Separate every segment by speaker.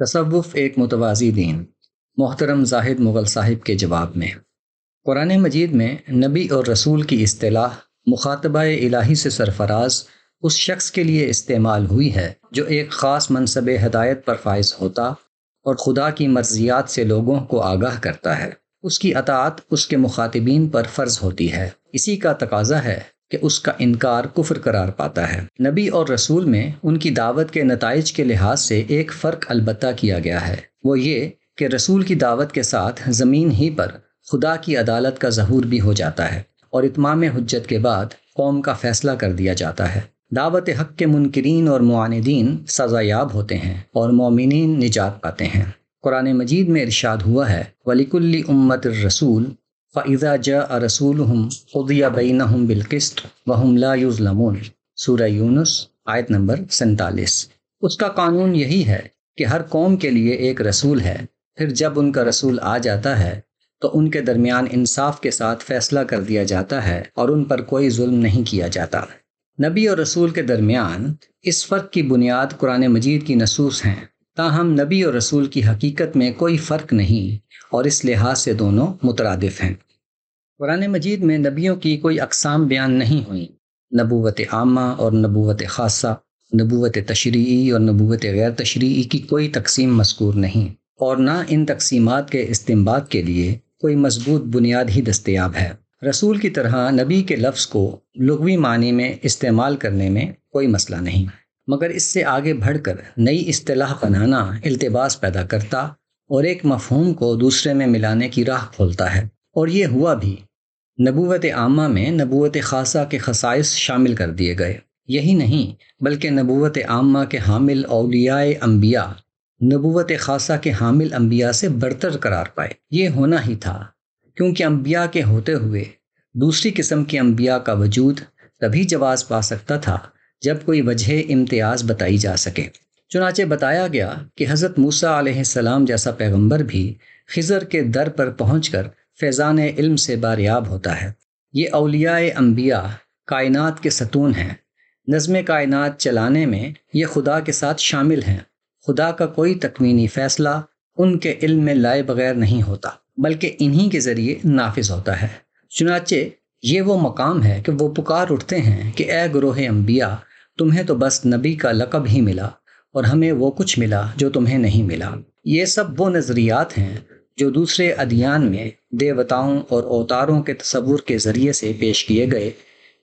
Speaker 1: تصوف ایک متوازی دین۔ محترم زاہد مغل صاحب کے جواب میں قرآن مجید میں نبی اور رسول کی اصطلاح مخاطبہ الہی سے سرفراز اس شخص کے لیے استعمال ہوئی ہے جو ایک خاص منصب ہدایت پر فائز ہوتا اور خدا کی مرضیات سے لوگوں کو آگاہ کرتا ہے۔ اس کی اطاعت اس کے مخاطبین پر فرض ہوتی ہے، اسی کا تقاضا ہے کہ اس کا انکار کفر قرار پاتا ہے۔ نبی اور رسول میں ان کی دعوت کے نتائج کے لحاظ سے ایک فرق البتہ کیا گیا ہے، وہ یہ کہ رسول کی دعوت کے ساتھ زمین ہی پر خدا کی عدالت کا ظہور بھی ہو جاتا ہے اور اتمام حجت کے بعد قوم کا فیصلہ کر دیا جاتا ہے۔ دعوت حق کے منکرین اور معاندین سزا یاب ہوتے ہیں اور مومنین نجات پاتے ہیں۔ قرآن مجید میں ارشاد ہوا ہے وَلِكُلِّ أُمَّةٍ رَسُولٌ فَإِذَا جَاءَ رَسُولُهُمْ قُضِيَ بَيْنَهُمْ بِالْقِسْطِ وَهُمْ لَا يُظْلَمُونَ۔ سورہ یونس آیت نمبر 47۔ اس کا قانون یہی ہے کہ ہر قوم کے لیے ایک رسول ہے، پھر جب ان کا رسول آ جاتا ہے تو ان کے درمیان انصاف کے ساتھ فیصلہ کر دیا جاتا ہے اور ان پر کوئی ظلم نہیں کیا جاتا۔ نبی اور رسول کے درمیان اس فرق کی بنیاد قرآن مجید کی نصوص ہیں، تاہم نبی اور رسول کی حقیقت میں کوئی فرق نہیں اور اس لحاظ سے دونوں مترادف ہیں۔ قرآن مجید میں نبیوں کی کوئی اقسام بیان نہیں ہوئیں، نبوت عامہ اور نبوت خاصہ، نبوت تشریعی اور نبوت غیر تشریعی کی کوئی تقسیم مذکور نہیں، اور نہ ان تقسیمات کے استنباط کے لیے کوئی مضبوط بنیاد ہی دستیاب ہے۔ رسول کی طرح نبی کے لفظ کو لغوی معنی میں استعمال کرنے میں کوئی مسئلہ نہیں، مگر اس سے آگے بڑھ کر نئی اصطلاح بنانا التباس پیدا کرتا اور ایک مفہوم کو دوسرے میں ملانے کی راہ کھولتا ہے، اور یہ ہوا بھی۔ نبوت عامہ میں نبوت خاصہ کے خصائص شامل کر دیے گئے، یہی نہیں بلکہ نبوت عامہ کے حامل اولیاء انبیاء نبوت خاصہ کے حامل انبیاء سے برتر قرار پائے۔ یہ ہونا ہی تھا، کیونکہ انبیاء کے ہوتے ہوئے دوسری قسم کے انبیاء کا وجود تبھی جواز پا سکتا تھا جب کوئی وجہ امتیاز بتائی جا سکے۔ چنانچہ بتایا گیا کہ حضرت موسیٰ علیہ السلام جیسا پیغمبر بھی خضر کے در پر پہنچ کر فیضان علم سے باریاب ہوتا ہے۔ یہ اولیاء انبیاء کائنات کے ستون ہیں، نظم کائنات چلانے میں یہ خدا کے ساتھ شامل ہیں۔ خدا کا کوئی تکوینی فیصلہ ان کے علم میں لائے بغیر نہیں ہوتا، بلکہ انہی کے ذریعے نافذ ہوتا ہے۔ چنانچہ یہ وہ مقام ہے کہ وہ پکار اٹھتے ہیں کہ اے گروہ انبیاء، تمہیں تو بس نبی کا لقب ہی ملا اور ہمیں وہ کچھ ملا جو تمہیں نہیں ملا۔ یہ سب وہ نظریات ہیں جو دوسرے ادیان میں دیوتاؤں اور اوتاروں کے تصور کے ذریعے سے پیش کیے گئے،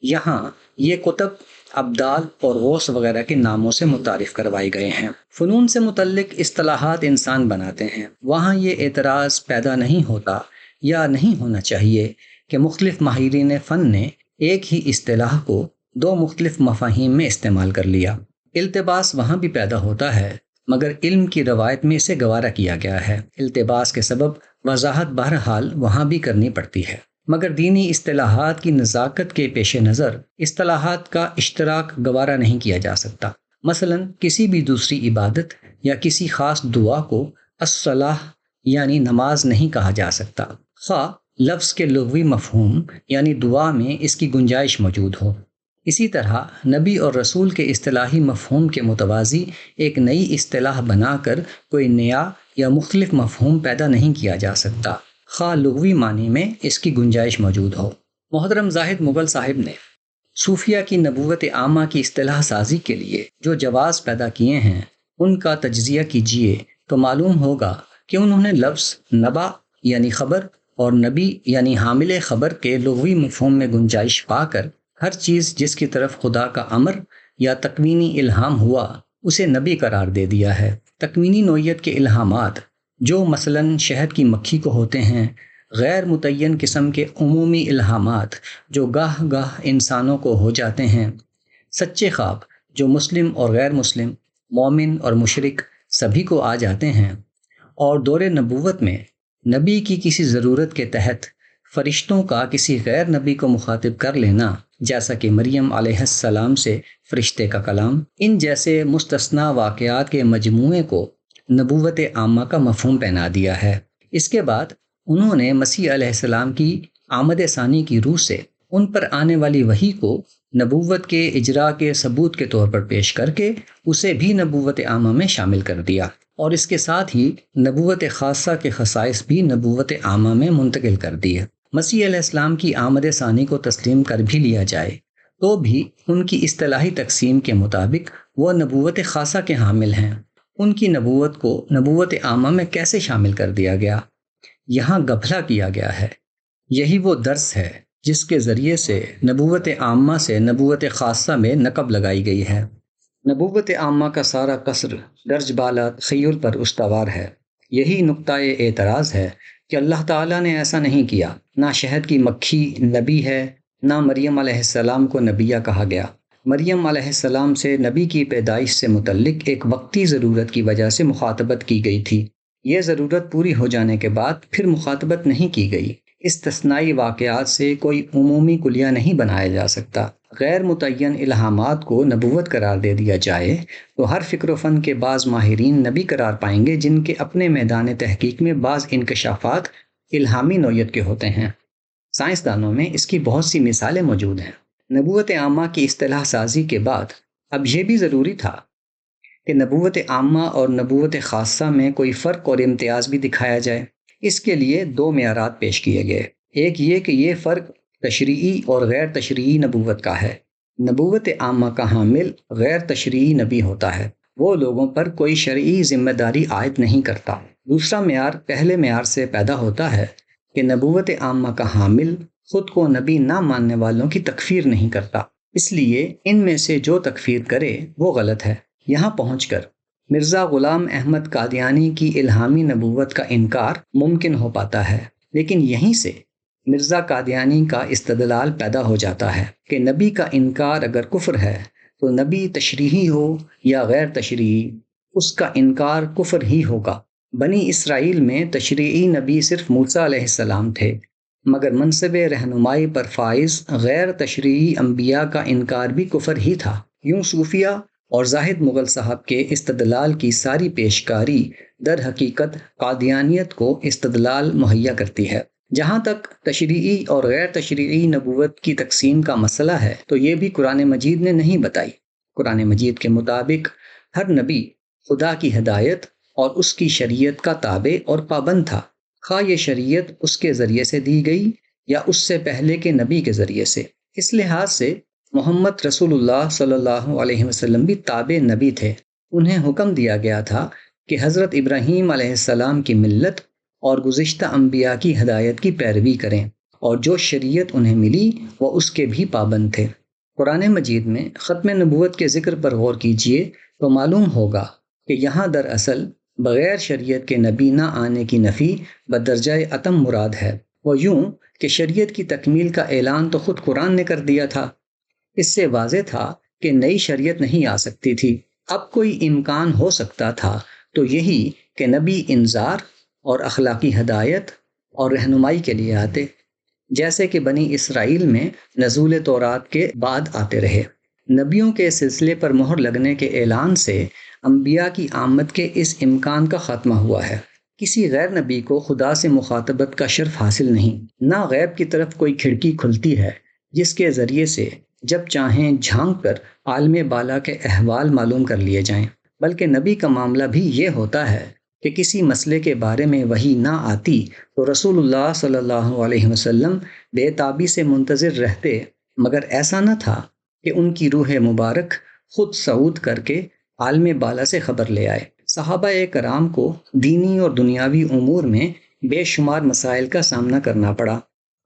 Speaker 1: یہاں یہ کتب ابدال اور غوث وغیرہ کے ناموں سے متعارف کروائے گئے ہیں۔ فنون سے متعلق اصطلاحات انسان بناتے ہیں، وہاں یہ اعتراض پیدا نہیں ہوتا یا نہیں ہونا چاہیے کہ مختلف ماہرین فن نے ایک ہی اصطلاح کو دو مختلف مفاہیم میں استعمال کر لیا۔ التباس وہاں بھی پیدا ہوتا ہے، مگر علم کی روایت میں اسے گوارا کیا گیا ہے۔ التباس کے سبب وضاحت بہرحال وہاں بھی کرنی پڑتی ہے، مگر دینی اصطلاحات کی نزاکت کے پیش نظر اصطلاحات کا اشتراک گوارا نہیں کیا جا سکتا۔ مثلا کسی بھی دوسری عبادت یا کسی خاص دعا کو الصلاۃ یعنی نماز نہیں کہا جا سکتا، خواہ لفظ کے لغوی مفہوم یعنی دعا میں اس کی گنجائش موجود ہو۔ اسی طرح نبی اور رسول کے اصطلاحی مفہوم کے متوازی ایک نئی اصطلاح بنا کر کوئی نیا یا مختلف مفہوم پیدا نہیں کیا جا سکتا، خواہ لغوی معنی میں اس کی گنجائش موجود ہو۔ محترم زاہد مغل صاحب نے صوفیہ کی نبوت عامہ کی اصطلاح سازی کے لیے جو جواز پیدا کیے ہیں ان کا تجزیہ کیجیے تو معلوم ہوگا کہ انہوں نے لفظ نبا یعنی خبر اور نبی یعنی حامل خبر کے لغوی مفہوم میں گنجائش پا کر ہر چیز جس کی طرف خدا کا امر یا تکوینی الہام ہوا اسے نبی قرار دے دیا ہے۔ تکوینی نوعیت کے الہامات جو مثلاً شہد کی مکھی کو ہوتے ہیں، غیر متعین قسم کے عمومی الہامات جو گاہ گاہ انسانوں کو ہو جاتے ہیں، سچے خواب جو مسلم اور غیر مسلم، مومن اور مشرک سبھی کو آ جاتے ہیں، اور دور نبوت میں نبی کی کسی ضرورت کے تحت فرشتوں کا کسی غیر نبی کو مخاطب کر لینا، جیسا کہ مریم علیہ السلام سے فرشتے کا کلام، ان جیسے مستثنی واقعات کے مجموعے کو نبوت عامہ کا مفہوم پہنا دیا ہے۔ اس کے بعد انہوں نے مسیح علیہ السلام کی آمد ثانی کی روح سے ان پر آنے والی وحی کو نبوت کے اجراء کے ثبوت کے طور پر پیش کر کے اسے بھی نبوت عامہ میں شامل کر دیا۔ اور اس کے ساتھ ہی نبوت خاصہ کے خصائص بھی نبوت عامہ میں منتقل کر دیے۔ مسیح علیہ السلام کی آمد ثانی کو تسلیم کر بھی لیا جائے تو بھی ان کی اصطلاحی تقسیم کے مطابق وہ نبوت خاصہ کے حامل ہیں۔ ان کی نبوت کو نبوت عامہ میں کیسے شامل کر دیا گیا؟ یہاں غفلہ کیا گیا ہے۔ یہی وہ درس ہے جس کے ذریعے سے نبوت عامہ سے نبوت خاصہ میں نقب لگائی گئی ہے۔ نبوت عامہ کا سارا قصر درج بالا تخیل پر استوار ہے۔ یہی نقطۂ اعتراض ہے کہ اللہ تعالیٰ نے ایسا نہیں کیا۔ نہ شہد کی مکھی نبی ہے، نہ مریم علیہ السلام کو نبیہ کہا گیا۔ مریم علیہ السلام سے نبی کی پیدائش سے متعلق ایک وقتی ضرورت کی وجہ سے مخاطبت کی گئی تھی۔ یہ ضرورت پوری ہو جانے کے بعد پھر مخاطبت نہیں کی گئی۔ استثنائی واقعات سے کوئی عمومی کلیہ نہیں بنایا جا سکتا۔ غیر متعین الہامات کو نبوت قرار دے دیا جائے تو ہر فکر و فن کے بعض ماہرین نبی قرار پائیں گے جن کے اپنے میدان تحقیق میں بعض انکشافات الہامی نوعیت کے ہوتے ہیں۔ سائنسدانوں میں اس کی بہت سی مثالیں موجود ہیں۔ نبوت عامہ کی اصطلاح سازی کے بعد اب یہ بھی ضروری تھا کہ نبوت عامہ اور نبوت خاصہ میں کوئی فرق اور امتیاز بھی دکھایا جائے۔ اس کے لیے دو معیارات پیش کیے گئے۔ ایک یہ کہ یہ فرق تشریعی اور غیر تشریعی نبوت کا ہے۔ نبوت عامہ کا حامل غیر تشریعی نبی ہوتا ہے، وہ لوگوں پر کوئی شرعی ذمہ داری عائد نہیں کرتا۔ دوسرا معیار پہلے معیار سے پیدا ہوتا ہے کہ نبوت عامہ کا حامل خود کو نبی نہ ماننے والوں کی تکفیر نہیں کرتا، اس لیے ان میں سے جو تکفیر کرے وہ غلط ہے۔ یہاں پہنچ کر مرزا غلام احمد قادیانی کی الہامی نبوت کا انکار ممکن ہو پاتا ہے، لیکن یہیں سے مرزا قادیانی کا استدلال پیدا ہو جاتا ہے کہ نبی کا انکار اگر کفر ہے تو نبی تشریحی ہو یا غیر تشریحی، اس کا انکار کفر ہی ہوگا۔ بنی اسرائیل میں تشریعی نبی صرف موسیٰ علیہ السلام تھے، مگر منصب رہنمائی پر فائز غیر تشریعی انبیاء کا انکار بھی کفر ہی تھا۔ یوں صوفیہ اور زاہد مغل صاحب کے استدلال کی ساری پیشکاری در حقیقت قادیانیت کو استدلال مہیا کرتی ہے۔ جہاں تک تشریعی اور غیر تشریعی نبوت کی تقسیم کا مسئلہ ہے تو یہ بھی قرآن مجید نے نہیں بتائی۔ قرآن مجید کے مطابق ہر نبی خدا کی ہدایت اور اس کی شریعت کا تابع اور پابند تھا، خواہ یہ شریعت اس کے ذریعے سے دی گئی یا اس سے پہلے کے نبی کے ذریعے سے۔ اس لحاظ سے محمد رسول اللہ صلی اللہ علیہ وسلم بھی تابع نبی تھے۔ انہیں حکم دیا گیا تھا کہ حضرت ابراہیم علیہ السلام کی ملت اور گزشتہ انبیاء کی ہدایت کی پیروی کریں، اور جو شریعت انہیں ملی وہ اس کے بھی پابند تھے۔ قرآن مجید میں ختم نبوت کے ذکر پر غور کیجئے تو معلوم ہوگا کہ یہاں دراصل بغیر شریعت کے نبی نہ آنے کی نفی بدرجہ اتم مراد ہے۔ وہ یوں کہ شریعت کی تکمیل کا اعلان تو خود قرآن نے کر دیا تھا۔ اس سے واضح تھا کہ نئی شریعت نہیں آ سکتی تھی۔ اب کوئی امکان ہو سکتا تھا تو یہی کہ نبی انذار اور اخلاقی ہدایت اور رہنمائی کے لیے آتے، جیسے کہ بنی اسرائیل میں نزول تورات کے بعد آتے رہے۔ نبیوں کے سلسلے پر مہر لگنے کے اعلان سے انبیاء کی آمد کے اس امکان کا خاتمہ ہوا ہے۔ کسی غیر نبی کو خدا سے مخاطبت کا شرف حاصل نہیں، نہ غیب کی طرف کوئی کھڑکی کھلتی ہے جس کے ذریعے سے جب چاہیں جھانک کر عالم بالا کے احوال معلوم کر لیے جائیں، بلکہ نبی کا معاملہ بھی یہ ہوتا ہے کہ کسی مسئلے کے بارے میں وحی نہ آتی تو رسول اللہ صلی اللہ علیہ وسلم بے تابی سے منتظر رہتے، مگر ایسا نہ تھا کہ ان کی روح مبارک خود صعود کر کے عالم بالا سے خبر لے آئے۔ صحابہ کرام کو دینی اور دنیاوی امور میں بے شمار مسائل کا سامنا کرنا پڑا۔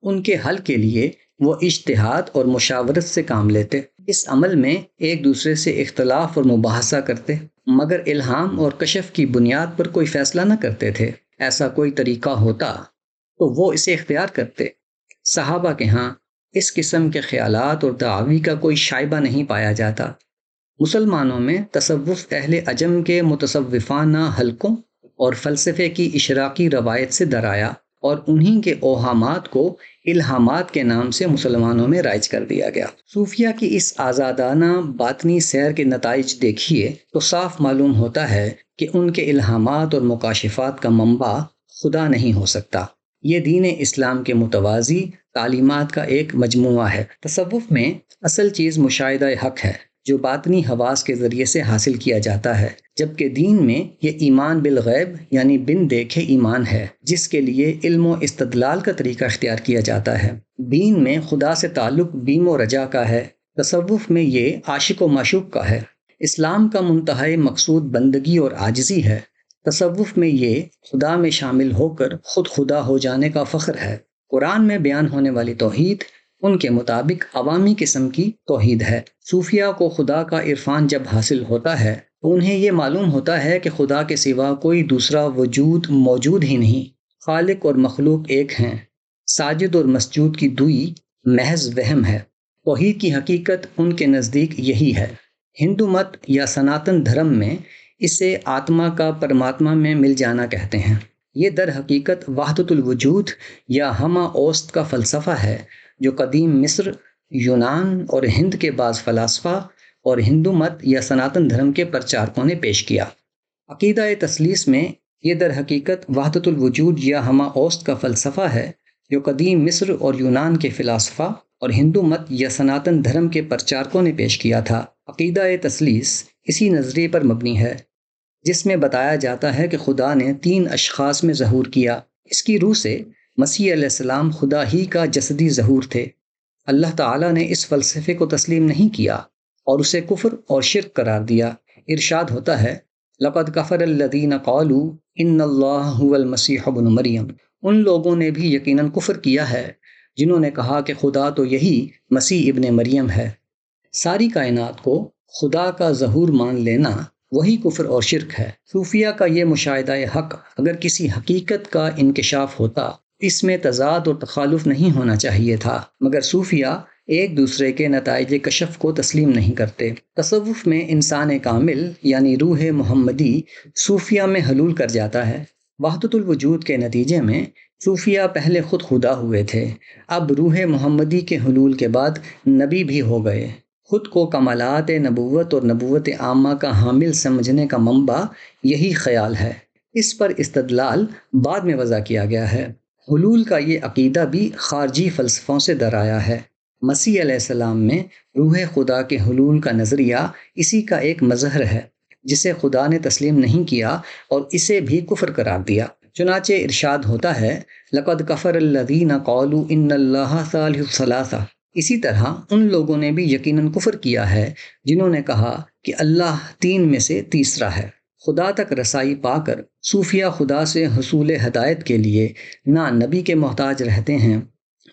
Speaker 1: ان کے حل کے لیے وہ اجتہاد اور مشاورت سے کام لیتے۔ اس عمل میں ایک دوسرے سے اختلاف اور مباحثہ کرتے، مگر الہام اور کشف کی بنیاد پر کوئی فیصلہ نہ کرتے تھے۔ ایسا کوئی طریقہ ہوتا تو وہ اسے اختیار کرتے۔ صحابہ کے ہاں اس قسم کے خیالات اور دعاوی کا کوئی شائبہ نہیں پایا جاتا۔ مسلمانوں میں تصوف اہل عجم کے متصوفانہ حلقوں اور فلسفے کی اشراقی روایت سے درآیا، اور انہی کے اوہامات کو الہامات کے نام سے مسلمانوں میں رائج کر دیا گیا۔ صوفیہ کی اس آزادانہ باطنی سیر کے نتائج دیکھیے تو صاف معلوم ہوتا ہے کہ ان کے الہامات اور مکاشفات کا منبع خدا نہیں ہو سکتا۔ یہ دین اسلام کے متوازی تعلیمات کا ایک مجموعہ ہے۔ تصوف میں اصل چیز مشاہدہ حق ہے، جو باطنی حواس کے ذریعے سے حاصل کیا جاتا ہے، جبکہ دین میں یہ ایمان بالغیب یعنی بن دیکھے ایمان ہے، جس کے لیے علم و استدلال کا طریقہ اختیار کیا جاتا ہے۔ دین میں خدا سے تعلق بیم و رجا کا ہے، تصوف میں یہ عاشق و معشوق کا ہے، اسلام کا منتہائی مقصود بندگی اور عاجزی ہے، تصوف میں یہ خدا میں شامل ہو کر خود خدا ہو جانے کا فخر ہے۔ قرآن میں بیان ہونے والی توحید ان کے مطابق عوامی قسم کی توحید ہے۔ صوفیہ کو خدا کا عرفان جب حاصل ہوتا ہے تو انہیں یہ معلوم ہوتا ہے کہ خدا کے سوا کوئی دوسرا وجود موجود ہی نہیں، خالق اور مخلوق ایک ہیں، ساجد اور مسجود کی دوئی محض وہم ہے۔ توحید کی حقیقت ان کے نزدیک یہی ہے۔ ہندو مت یا سناتن دھرم میں اسے آتما کا پرماتما میں مل جانا کہتے ہیں۔ یہ در حقیقت وحدت الوجود یا ہمہ اوست کا فلسفہ ہے، جو قدیم مصر، یونان اور ہند کے بعض فلاسفہ اور ہندو مت یا سناتن دھرم کے پرچارکوں نے پیش کیا۔ عقیدہ تثلیث میں یہ در حقیقت وحدت الوجود یا ہمہ اوست کا فلسفہ ہے، جو قدیم مصر اور یونان کے فلاسفہ اور ہندو مت یا سناتن دھرم کے پرچارکوں نے پیش کیا تھا۔ عقیدہ تثلیث اسی نظریے پر مبنی ہے، جس میں بتایا جاتا ہے کہ خدا نے 3 اشخاص میں ظہور کیا۔ اس کی روح سے مسیح علیہ السلام خدا ہی کا جسدی ظہور تھے۔ اللہ تعالیٰ نے اس فلسفے کو تسلیم نہیں کیا اور اسے کفر اور شرک قرار دیا۔ ارشاد ہوتا ہے، لَقَدْ كَفَرَ الَّذِينَ قَالُوا إِنَّ اللَّهَ هُوَ الْمَسِيحُ ابْنُ مَرْيَم۔ ان لوگوں نے بھی یقیناً کفر کیا ہے جنہوں نے کہا کہ خدا تو یہی مسیح ابن مریم ہے۔ ساری کائنات کو خدا کا ظہور مان لینا وہی کفر اور شرک ہے۔ صوفیہ کا یہ مشاہدہ حق اگر کسی حقیقت کا انکشاف ہوتا، اس میں تضاد اور تخالف نہیں ہونا چاہیے تھا، مگر صوفیہ ایک دوسرے کے نتائج کشف کو تسلیم نہیں کرتے۔ تصوف میں انسان کامل یعنی روح محمدی صوفیہ میں حلول کر جاتا ہے۔ وحدت الوجود کے نتیجے میں صوفیہ پہلے خود خدا ہوئے تھے، اب روح محمدی کے حلول کے بعد نبی بھی ہو گئے۔ خود کو کمالات نبوت اور نبوت عامہ کا حامل سمجھنے کا منبع یہی خیال ہے۔ اس پر استدلال بعد میں وضع کیا گیا ہے۔ حلول کا یہ عقیدہ بھی خارجی فلسفوں سے درایا ہے۔ مسیح علیہ السلام میں روح خدا کے حلول کا نظریہ اسی کا ایک مظہر ہے، جسے خدا نے تسلیم نہیں کیا اور اسے بھی کفر قرار دیا۔ چنانچہ ارشاد ہوتا ہے، لَقَدْ كَفَرَ الَّذِينَ قَالُوا إِنَّ اللَّهَ ثَالِثُ ثَلَاثَةٍ۔ اسی طرح ان لوگوں نے بھی یقیناً کفر کیا ہے جنہوں نے کہا کہ اللہ 3 میں سے تیسرا ہے۔ خدا تک رسائی پا کر صوفیہ خدا سے حصول ہدایت کے لیے نہ نبی کے محتاج رہتے ہیں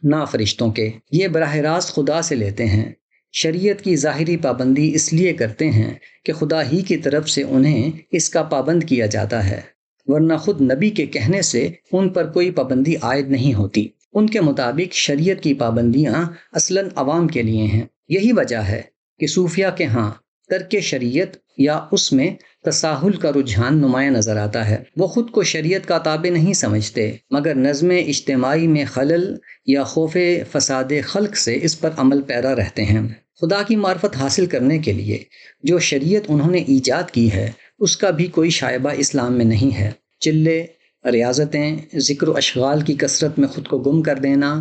Speaker 1: نہ فرشتوں کے، یہ براہ راست خدا سے لیتے ہیں۔ شریعت کی ظاہری پابندی اس لیے کرتے ہیں کہ خدا ہی کی طرف سے انہیں اس کا پابند کیا جاتا ہے، ورنہ خود نبی کے کہنے سے ان پر کوئی پابندی عائد نہیں ہوتی۔ ان کے مطابق شریعت کی پابندیاں اصلاً عوام کے لیے ہیں۔ یہی وجہ ہے کہ صوفیہ کے ہاں ترک شریعت یا اس میں تساہل کا رجحان نمایاں نظر آتا ہے۔ وہ خود کو شریعت کا تابع نہیں سمجھتے، مگر نظم اجتماعی میں خلل یا خوف فساد خلق سے اس پر عمل پیرا رہتے ہیں۔ خدا کی معرفت حاصل کرنے کے لیے جو شریعت انہوں نے ایجاد کی ہے، اس کا بھی کوئی شائبہ اسلام میں نہیں ہے۔ چلے، ریاضتیں، ذکر و اشغال کی کثرت میں خود کو گم کر دینا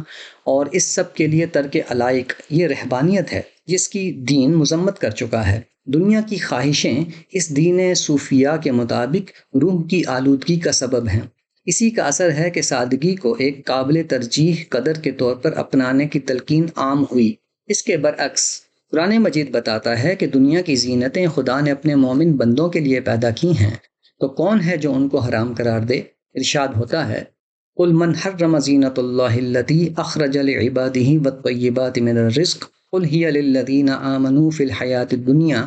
Speaker 1: اور اس سب کے لیے ترک علائق، یہ رہبانیت ہے جس کی دین مذمت کر چکا ہے۔ دنیا کی خواہشیں اس دین صوفیہ کے مطابق روح کی آلودگی کا سبب ہیں۔ اسی کا اثر ہے کہ سادگی کو ایک قابل ترجیح قدر کے طور پر اپنانے کی تلقین عام ہوئی۔ اس کے برعکس قرآن مجید بتاتا ہے کہ دنیا کی زینتیں خدا نے اپنے مومن بندوں کے لیے پیدا کی ہیں، تو کون ہے جو ان کو حرام قرار دے؟ ارشاد ہوتا ہے، قُلْ مَنْ حَرَّمَ زِینَةَ اللَّهِ الَّتِی أَخْرَجَ لِعِبَادِهِ وَالطَّیِّبَاتِ مِنَ الرِّزْقِ قُلْ هِیَ لِلَّذِینَ آمَنُوا فِی الْحَیَاةِ الدُّنْیَا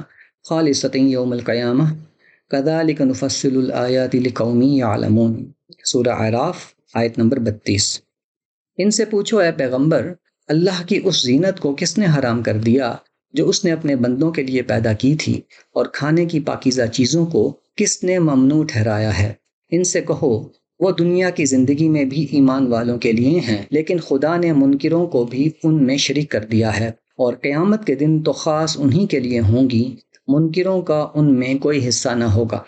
Speaker 1: خَالِصَةً یَوْمَ الْقِیامَةِ کَذَلِکَ نُفَصِّلُ الْآیَاتِ لِقَوْمٍ یَعْلَمُونَ۔ سورہ اعراف آیت نمبر 32۔ ان سے پوچھو اے پیغمبر، اللہ کی اس زینت کو کس نے حرام کر دیا جو اس نے اپنے بندوں کے لیے پیدا کی تھی، اور کھانے کی پاکیزہ چیزوں کو کس نے ممنوع ٹھہرایا ہے؟ ان سے کہو، وہ دنیا کی زندگی میں بھی ایمان والوں کے لیے ہیں، لیکن خدا نے منکروں کو بھی ان میں شریک کر دیا ہے، اور قیامت کے دن تو خاص انہی کے لیے ہوں گی، منکروں کا ان میں کوئی حصہ نہ ہوگا۔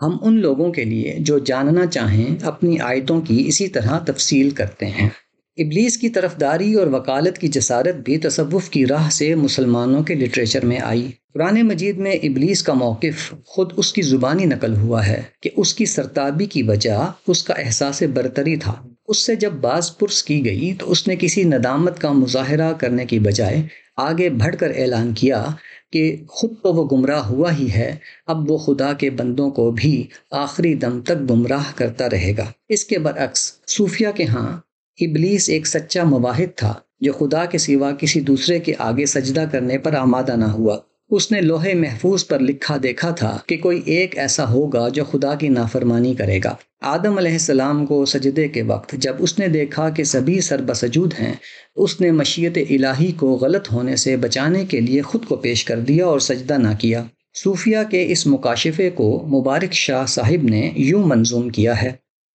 Speaker 1: ہم ان لوگوں کے لیے جو جاننا چاہیں اپنی آیتوں کی اسی طرح تفصیل کرتے ہیں۔ ابلیس کی طرفداری اور وکالت کی جسارت بھی تصوف کی راہ سے مسلمانوں کے لٹریچر میں آئی۔ قرآن مجید میں ابلیس کا موقف خود اس کی زبانی نقل ہوا ہے کہ اس کی سرتابی کی وجہ اس کا احساس برتری تھا۔ اس سے جب باز پرس کی گئی تو اس نے کسی ندامت کا مظاہرہ کرنے کی بجائے آگے بڑھ کر اعلان کیا کہ خود تو وہ گمراہ ہوا ہی ہے، اب وہ خدا کے بندوں کو بھی آخری دم تک گمراہ کرتا رہے گا۔ اس کے برعکس صوفیہ کے ہاں ابلیس ایک سچا مواحد تھا جو خدا کے سوا کسی دوسرے کے آگے سجدہ کرنے پر آمادہ نہ ہوا۔ اس نے لوح محفوظ پر لکھا دیکھا تھا کہ کوئی ایک ایسا ہوگا جو خدا کی نافرمانی کرے گا۔ آدم علیہ السلام کو سجدے کے وقت جب اس نے دیکھا کہ سبھی سر بسجود ہیں، اس نے مشیت الہی کو غلط ہونے سے بچانے کے لیے خود کو پیش کر دیا اور سجدہ نہ کیا۔ صوفیہ کے اس مکاشفے کو مبارک شاہ صاحب نے یوں منظوم کیا ہے۔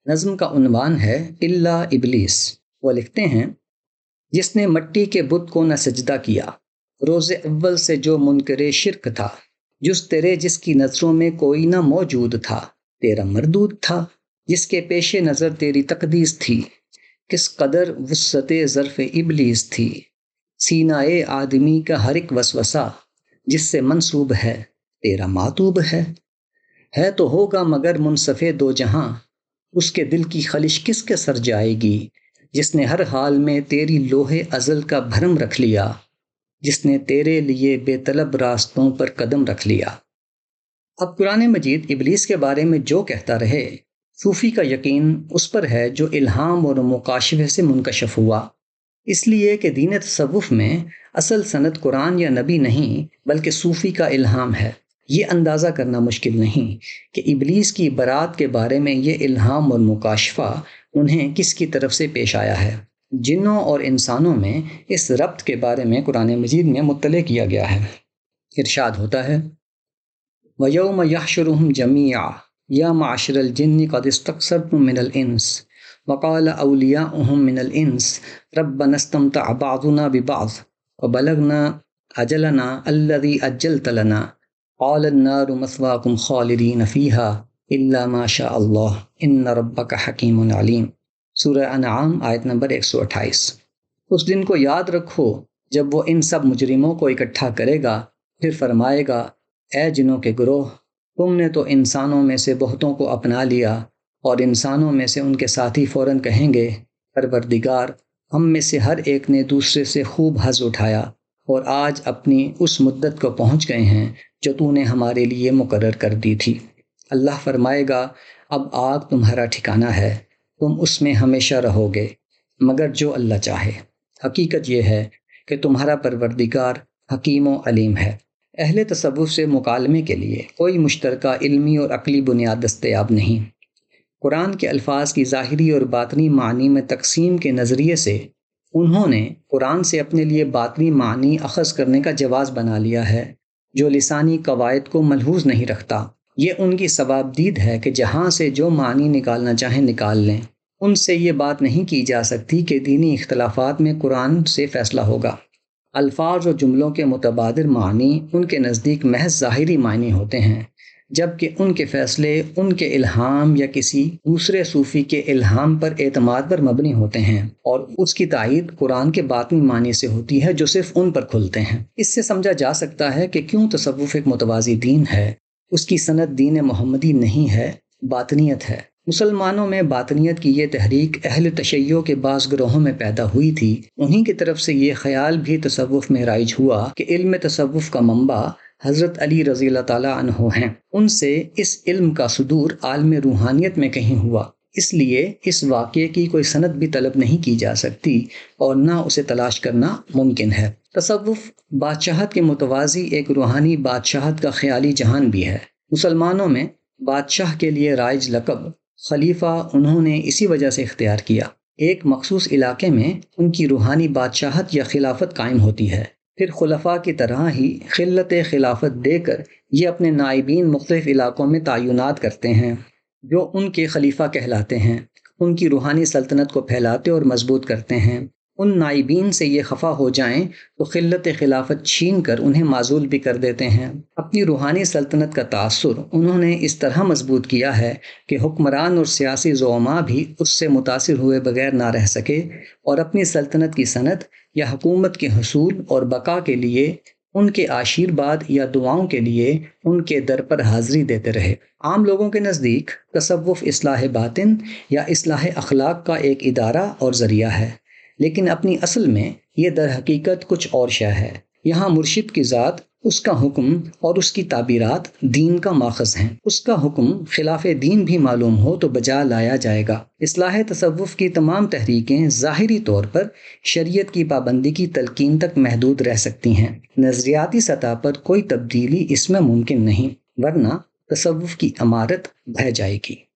Speaker 1: نظم کا عنوان ہے الا ابلیس۔ وہ لکھتے ہیں: جس نے مٹی کے بت کو نہ سجدہ کیا، روز اول سے جو منکر شرک تھا، جس تیرے جس کی نظروں میں کوئی نہ موجود تھا، تیرا مردود تھا، جس کے پیش نظر تیری تقدیس تھی، کس قدر وسعت ظرف ابلیس تھی، سینہ آدمی کا ہر ایک وسوسہ جس سے منسوب ہے، تیرا ماتوب ہے تو ہوگا مگر منصف دو جہاں، اس کے دل کی خلش کس کے سر جائے گی، جس نے ہر حال میں تیری لوح ازل کا بھرم رکھ لیا، جس نے تیرے لیے بے طلب راستوں پر قدم رکھ لیا۔ اب قرآن مجید ابلیس کے بارے میں جو کہتا رہے، صوفی کا یقین اس پر ہے جو الہام اور مکاشفے سے منکشف ہوا، اس لیے کہ دین تصوف میں اصل سند قرآن یا نبی نہیں بلکہ صوفی کا الہام ہے۔ یہ اندازہ کرنا مشکل نہیں کہ ابلیس کی برات کے بارے میں یہ الہام اور مکاشفہ انہیں کس کی طرف سے پیش آیا ہے۔ جنوں اور انسانوں میں اس ربط کے بارے میں قرآن مجید میں مطلع کیا گیا ہے۔ ارشاد ہوتا ہے: وَيَوْمَ يَحْشُرُهُمْ جَمِيعًا يَا مَعْشَرَ الْجِنِّ قَدِ اسْتَكْثَرْتُم مِّنَ الْإِنسِ وَقَالَ أَوْلِيَاؤُهُم مِّنَ الْإِنسِ رَبَّنَا اسْتَمْتَعَ بَعْضُنَا بِبَعْضٍ وَبَلَغْنَا أَجَلَنَا الَّذِي أَجَّلْتَ لَنَا قَالَ النَّارُ مَثْوَاكُمْ خَالِدِينَ فِيهَا إِلَّا مَا شَاءَ اللَّهُ إِنَّ رَبَّكَ حَكِيمٌ عَلِيمٌ۔ سورہ انعام آیت نمبر 128۔ اس دن کو یاد رکھو جب وہ ان سب مجرموں کو اکٹھا کرے گا، پھر فرمائے گا: اے جنوں کے گروہ، تم نے تو انسانوں میں سے بہتوں کو اپنا لیا، اور انسانوں میں سے ان کے ساتھی فوراً کہیں گے: پروردگار، ہم میں سے ہر ایک نے دوسرے سے خوب حظ اٹھایا، اور آج اپنی اس مدت کو پہنچ گئے ہیں جو تو نے ہمارے لیے مقرر کر دی تھی۔ اللہ فرمائے گا: اب آگ تمہارا ٹھکانہ ہے، تم اس میں ہمیشہ رہو گے مگر جو اللہ چاہے۔ حقیقت یہ ہے کہ تمہارا پروردگار حکیم و علیم ہے۔ اہل تصوف سے مکالمے کے لیے کوئی مشترکہ علمی اور عقلی بنیاد دستیاب نہیں۔ قرآن کے الفاظ کی ظاہری اور باطنی معنی میں تقسیم کے نظریے سے انہوں نے قرآن سے اپنے لیے باطنی معنی اخذ کرنے کا جواز بنا لیا ہے جو لسانی قواعد کو ملحوظ نہیں رکھتا۔ یہ ان کی صوابدید ہے کہ جہاں سے جو معنی نکالنا چاہیں نکال لیں۔ ان سے یہ بات نہیں کی جا سکتی کہ دینی اختلافات میں قرآن سے فیصلہ ہوگا۔ الفاظ اور جملوں کے متبادر معنی ان کے نزدیک محض ظاہری معنی ہوتے ہیں، جبکہ ان کے فیصلے ان کے الہام یا کسی دوسرے صوفی کے الہام پر اعتماد پر مبنی ہوتے ہیں، اور اس کی تائید قرآن کے باطنی معنی سے ہوتی ہے جو صرف ان پر کھلتے ہیں۔ اس سے سمجھا جا سکتا ہے کہ کیوں تصوف ایک متوازی دین ہے۔ اس کی سند دین محمدی نہیں ہے، باطنیت ہے۔ مسلمانوں میں باطنیت کی یہ تحریک اہل تشیع کے بعض گروہوں میں پیدا ہوئی تھی۔ انہی کی طرف سے یہ خیال بھی تصوف میں رائج ہوا کہ علم تصوف کا منبع حضرت علی رضی اللہ تعالیٰ عنہ ہیں۔ ان سے اس علم کا صدور عالم روحانیت میں کہیں ہوا، اس لیے اس واقعے کی کوئی سند بھی طلب نہیں کی جا سکتی اور نہ اسے تلاش کرنا ممکن ہے۔ تصوف بادشاہت کے متوازی ایک روحانی بادشاہت کا خیالی جہان بھی ہے۔ مسلمانوں میں بادشاہ کے لیے رائج لقب خلیفہ انہوں نے اسی وجہ سے اختیار کیا۔ ایک مخصوص علاقے میں ان کی روحانی بادشاہت یا خلافت قائم ہوتی ہے، پھر خلفاء کی طرح ہی خلت خلافت دے کر یہ اپنے نائبین مختلف علاقوں میں تعینات کرتے ہیں جو ان کے خلیفہ کہلاتے ہیں، ان کی روحانی سلطنت کو پھیلاتے اور مضبوط کرتے ہیں۔ ان نائبین سے یہ خفا ہو جائیں تو خلت خلافت چھین کر انہیں معزول بھی کر دیتے ہیں۔ اپنی روحانی سلطنت کا تاثر انہوں نے اس طرح مضبوط کیا ہے کہ حکمران اور سیاسی زعماء بھی اس سے متاثر ہوئے بغیر نہ رہ سکے اور اپنی سلطنت کی صنعت یا حکومت کے حصول اور بقا کے لیے ان کے آشیرواد یا دعاؤں کے لیے ان کے در پر حاضری دیتے رہے۔ عام لوگوں کے نزدیک تصوف اصلاح باطن یا اصلاح اخلاق کا ایک ادارہ اور ذریعہ ہے، لیکن اپنی اصل میں یہ در حقیقت کچھ اور شے ہے۔ یہاں مرشد کی ذات، اس کا حکم اور اس کی تعبیرات دین کا ماخذ ہیں۔ اس کا حکم خلاف دین بھی معلوم ہو تو بجا لایا جائے گا۔ اصلاح تصوف کی تمام تحریکیں ظاہری طور پر شریعت کی پابندی کی تلقین تک محدود رہ سکتی ہیں، نظریاتی سطح پر کوئی تبدیلی اس میں ممکن نہیں، ورنہ تصوف کی عمارت ڈھہ جائے گی۔